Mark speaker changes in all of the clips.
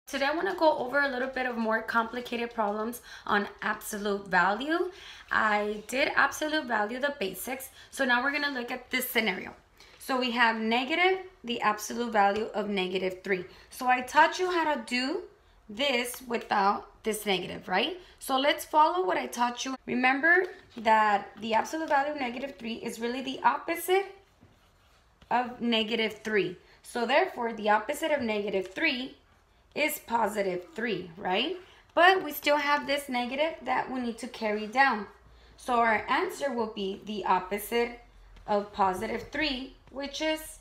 Speaker 1: Today I want to go over a little bit of more complicated problems on absolute value. I did absolute value, the basics. So now we're going to look at this scenario. So we have negative, the absolute value of -3. So I taught you how to do this without this negative, right? So let's follow what I taught you. Remember that the absolute value of -3 is really the opposite of -3. So therefore, the opposite of -3 is +3, right? But we still have this negative that we need to carry down. So our answer will be the opposite of +3, which is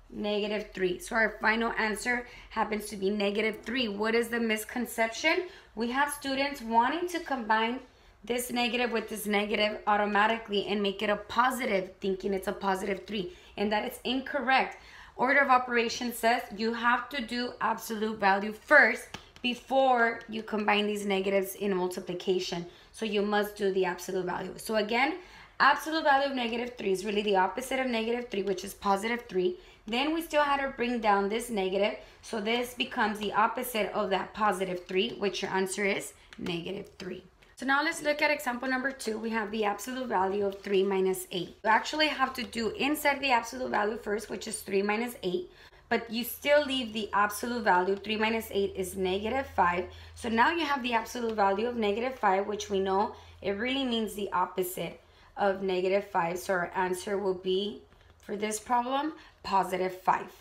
Speaker 1: -3. So our final answer happens to be -3. What is the misconception? We have students wanting to combine this negative with this negative automatically and make it a positive, thinking it's a +3, and that is incorrect. Order of operations says you have to do absolute value first before you combine these negatives in multiplication. So you must do the absolute value. So again, absolute value of -3 is really the opposite of -3, which is +3. Then we still had to bring down this negative. So this becomes the opposite of that +3, which your answer is -3. So now let's look at example number 2. We have the absolute value of 3 minus 8. You actually have to do inside the absolute value first, which is 3 minus 8. But you still leave the absolute value. 3 minus 8 is -5. So now you have the absolute value of -5, which we know it really means the opposite of -5. So our answer will be, for this problem, +5.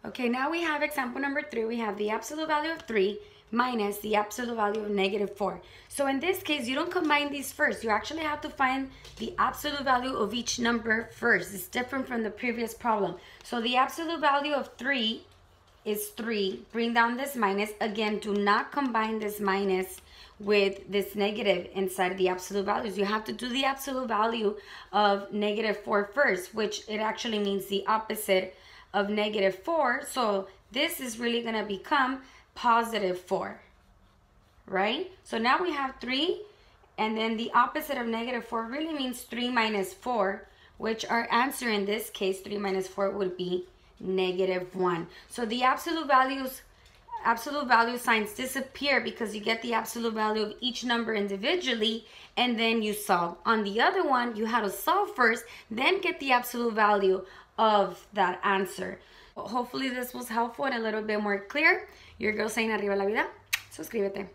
Speaker 1: Okay, now we have example number 3. We have the absolute value of 3 minus the absolute value of -4. So in this case, you don't combine these first. You actually have to find the absolute value of each number first. It's different from the previous problem. So the absolute value of 3 is 3. Bring down this minus. Again, do not combine this minus with this negative inside the absolute values. You have to do the absolute value of -4 first, which it actually means the opposite of -4. So this is really going to become +4, right? So now we have 3, and then the opposite of -4 really means 3 minus 4, which our answer in this case, 3 minus 4, would be -1. So the absolute value signs disappear because you get the absolute value of each number individually, and then you solve. On the other one, you had to solve first, then get the absolute value of that answer. Hopefully this was helpful and a little bit more clear. Your girl saying arriba la vida. Suscríbete.